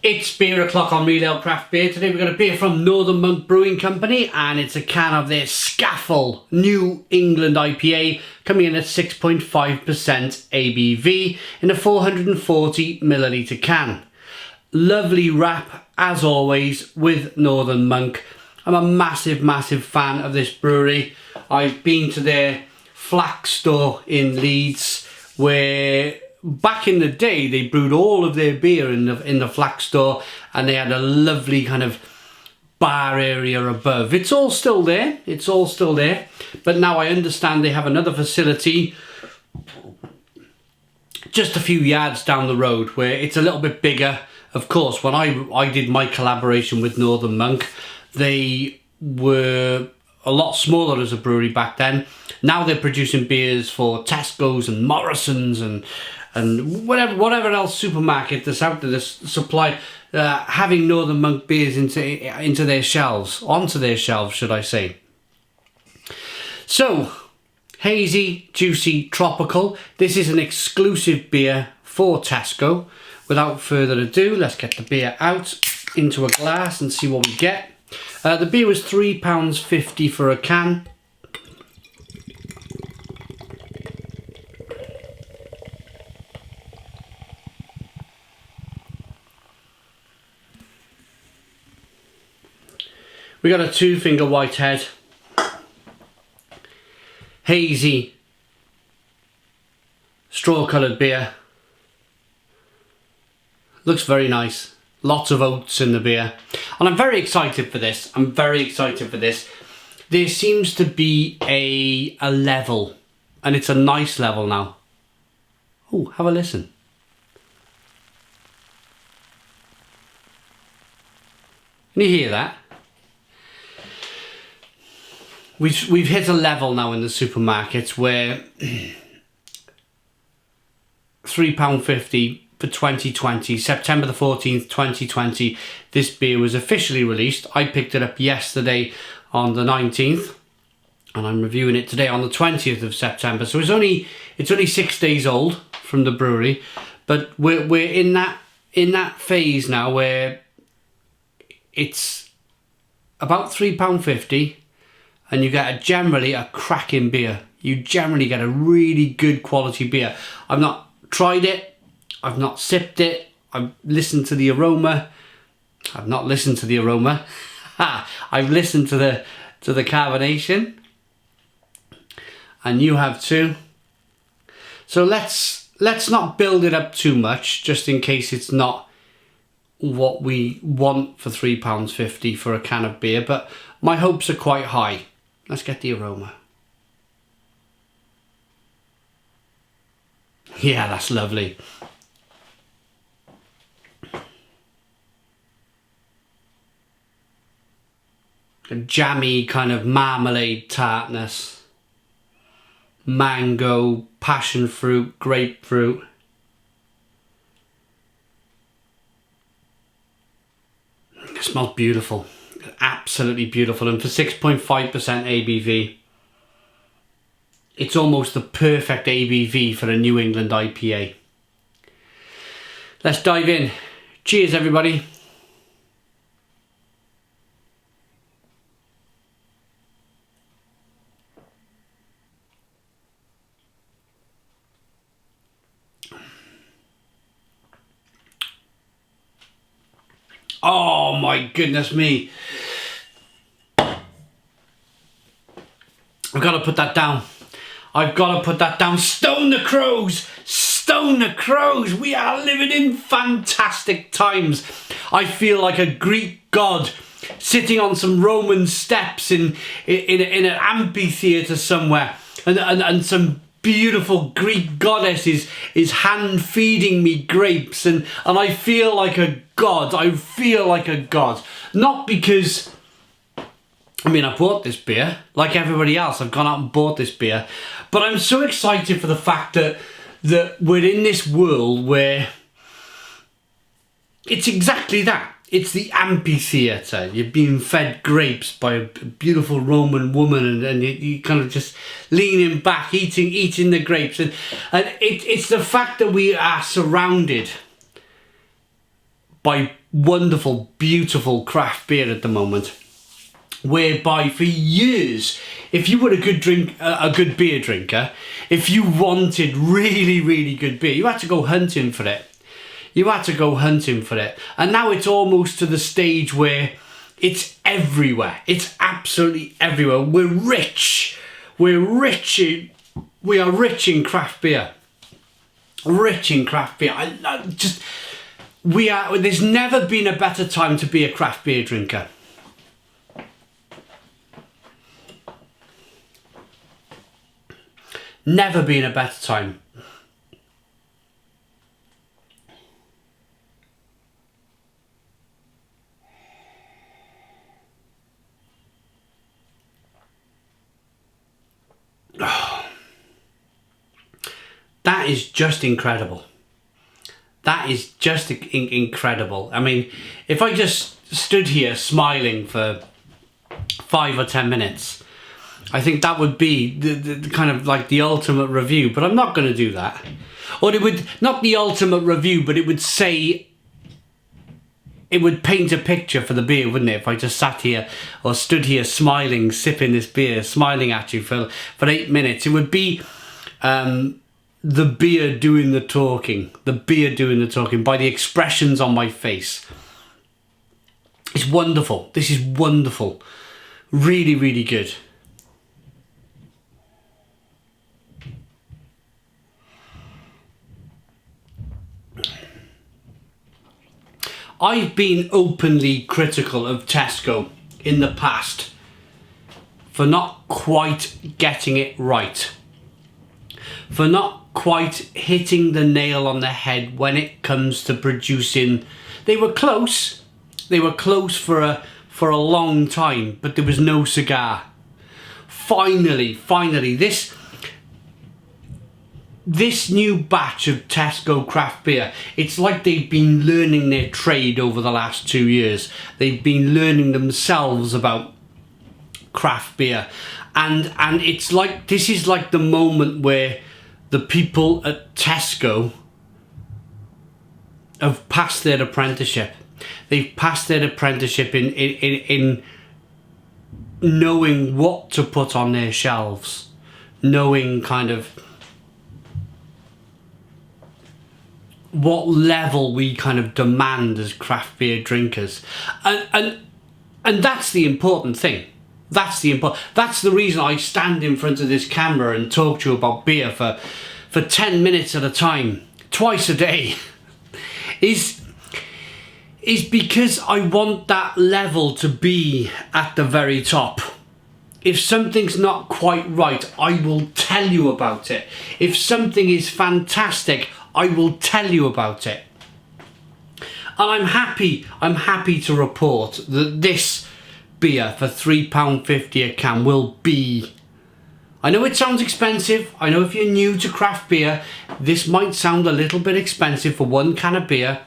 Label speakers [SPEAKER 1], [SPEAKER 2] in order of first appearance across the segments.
[SPEAKER 1] It's beer o'clock on Real Ale Craft Beer. Today we've got a beer from Northern Monk Brewing Company, and it's a can of their Scafell New England IPA, coming in at 6.5% ABV in a 440 milliliter can. Lovely wrap as always with Northern Monk. I'm a massive fan of this brewery. I've been to their Flax store in Leeds, where back in the day they brewed all of their beer in the Flax store, and they had a lovely kind of bar area above. It's all still there, but now I understand they have another facility just a few yards down the road where it's a little bit bigger. Of course, when I did my collaboration with Northern Monk, they were a lot smaller as a brewery back then. Now they're producing beers for Tesco's and Morrison's and whatever else supermarket that's out there that's supply having Northern Monk beers into their shelves, onto their shelves, should I say. So, hazy, juicy, tropical. This is an exclusive beer for Tesco. Without further ado, let's get the beer out into a glass and see what we get. The beer was £3.50 for a can. We got a 2-finger whitehead, hazy, straw-coloured beer. Looks very nice. Lots of oats in the beer, and I'm very excited for this. There seems to be a level, and it's a nice level now. Oh, have a listen. Can you hear that? We've hit a level now in the supermarkets where £3.50 for 2020, September the 14th, 2020, this beer was officially released. I picked it up yesterday on the 19th, and I'm reviewing it today on the 20th of September. So it's only 6 days old from the brewery, but we're in that phase now where it's about £3.50. And you get generally a cracking beer. You generally get a really good quality beer. I've not tried it. I've not sipped it. I've listened to the aroma. I've not listened to the aroma. I've listened to the carbonation. And you have too. So let's not build it up too much, just in case it's not what we want for £3.50 for a can of beer. But my hopes are quite high. Let's get the aroma. Yeah, that's lovely. A jammy kind of marmalade tartness. Mango, passion fruit, grapefruit. It smells beautiful. Absolutely beautiful, and for 6.5% ABV, it's almost the perfect ABV for a New England IPA. Let's dive in. Cheers, everybody. Oh my goodness me. I've got to put that down. Stone the crows. Stone the crows. We are living in fantastic times. I feel like a Greek god sitting on some Roman steps in an amphitheatre somewhere, and some beautiful Greek goddess is hand feeding me grapes, and I feel like a god. Not because, I mean, I bought this beer like everybody else. I've gone out and bought this beer, but I'm so excited for the fact that we're in this world where it's exactly that. It's the amphitheatre. You're being fed grapes by a beautiful Roman woman, and you kind of just leaning back, eating the grapes. And it's the fact that we are surrounded by wonderful, beautiful craft beer at the moment, whereby for years, if you were a good beer drinker, if you wanted really, really good beer, you had to go hunting for it. You had to go hunting for it. And now it's almost to the stage where it's everywhere. It's absolutely everywhere. We're rich. We are rich in craft beer. Rich in craft beer. There's never been a better time to be a craft beer drinker. Never been a better time. Oh, that is just incredible. That is just incredible. I mean, if I just stood here smiling for 5 or 10 minutes, I think that would be the kind of like the ultimate review, but I'm not going to do that. Or it would, not the ultimate review, but it would say, it would paint a picture for the beer, wouldn't it? If I just sat here or stood here smiling, sipping this beer, smiling at you for 8 minutes, it would be the beer doing the talking. The beer doing the talking by the expressions on my face. It's wonderful. This is wonderful. Really, really good. I've been openly critical of Tesco in the past for not quite getting it right, for not quite hitting the nail on the head when it comes to producing. They were close for a long time, but there was no cigar. Finally, this new batch of Tesco craft beer, it's like they've been learning their trade over the last 2 years. They've been learning themselves about craft beer. And it's like, this is like the moment where the people at Tesco have passed their apprenticeship. They've passed their apprenticeship in knowing what to put on their shelves. Knowing kind of what level we kind of demand as craft beer drinkers, and that's the important thing. That's the reason I stand in front of this camera and talk to you about beer for 10 minutes at a time, twice a day, is because I want that level to be at the very top. If something's not quite right, I will tell you about it. If something is fantastic, I will tell you about it. And I'm happy to report that this beer for £3.50 a can will be, I know it sounds expensive, I know if you're new to craft beer, this might sound a little bit expensive for one can of beer,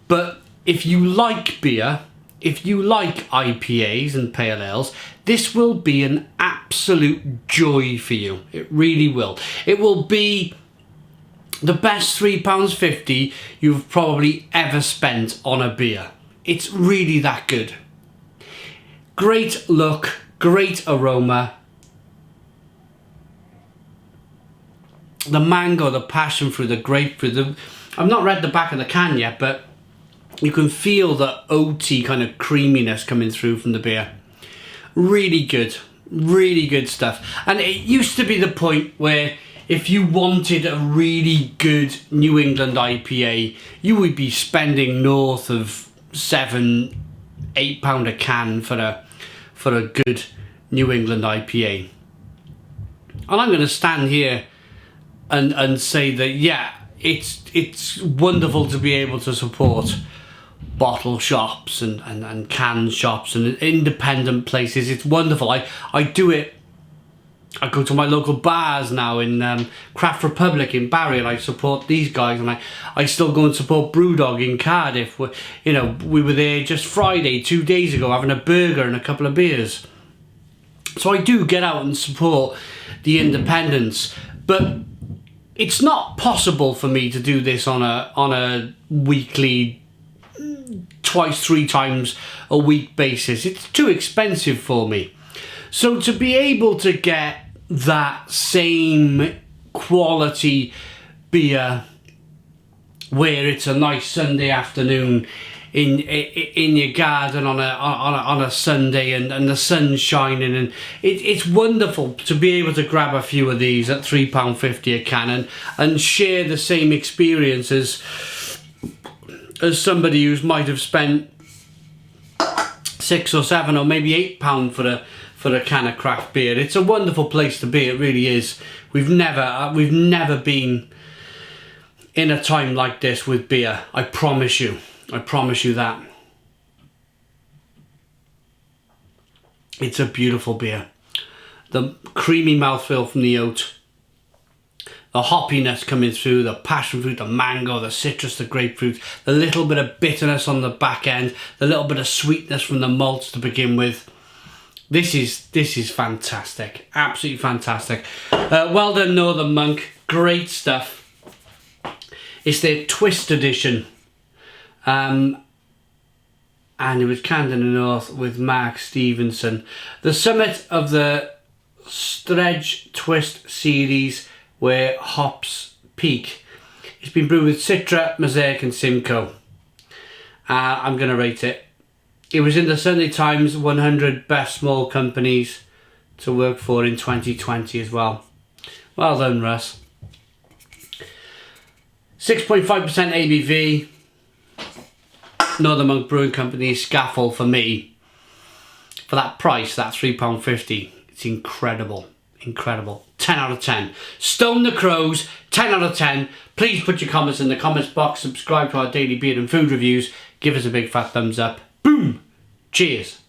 [SPEAKER 1] but if you like beer, if you like IPAs and pale ales, this will be an absolute joy for you. It really will. It will be the best £3.50 you've probably ever spent on a beer. It's really that good. Great look, great aroma. The mango, the passion fruit, the grapefruit. I've not read the back of the can yet, but you can feel the oaty kind of creaminess coming through from the beer. Really good stuff. And it used to be the point where if you wanted a really good New England IPA, you would be spending north of £7-8 a can for a good New England IPA. And I'm going to stand here and say that, yeah, it's wonderful to be able to support bottle shops and can shops and independent places. It's wonderful. I do it. I go to my local bars now in Craft Republic in Barry, and I support these guys, and I still go and support Brewdog in Cardiff. You know, we were there just Friday, 2 days ago, having a burger and a couple of beers. So I do get out and support the independents, but it's not possible for me to do this on a weekly, twice, 3 times a week basis. It's too expensive for me. So to be able to get that same quality beer where it's a nice Sunday afternoon in your garden on a Sunday and the sun's shining, and it's wonderful to be able to grab a few of these at £3.50 a can and share the same experience as somebody who might have spent £6 or £7 or maybe £8 for a can of craft beer. It's a wonderful place to be, it really is. We've never been in a time like this with beer, I promise you that. It's a beautiful beer. The creamy mouthfeel from the oat, the hoppiness coming through, the passion fruit, the mango, the citrus, the grapefruit, the little bit of bitterness on the back end, the little bit of sweetness from the malts to begin with. This is fantastic, absolutely fantastic. Well done, Northern Monk, great stuff. It's their Twist edition. And it was canned in the north with Mark Stevenson. The summit of the Stretch Twist series where hops peak. It's been brewed with Citra, Mosaic and Simcoe. I'm going to rate it. It was in the Sunday Times 100 Best Small Companies to Work For in 2020 as well. Well done, Russ. 6.5% ABV. Northern Monk Brewing Company, Scafell for me. For that price, that £3.50, it's incredible. Incredible. 10 out of 10. Stone the Crows, 10 out of 10. Please put your comments in the comments box. Subscribe to our daily beer and food reviews. Give us a big fat thumbs up. Boom! Cheers.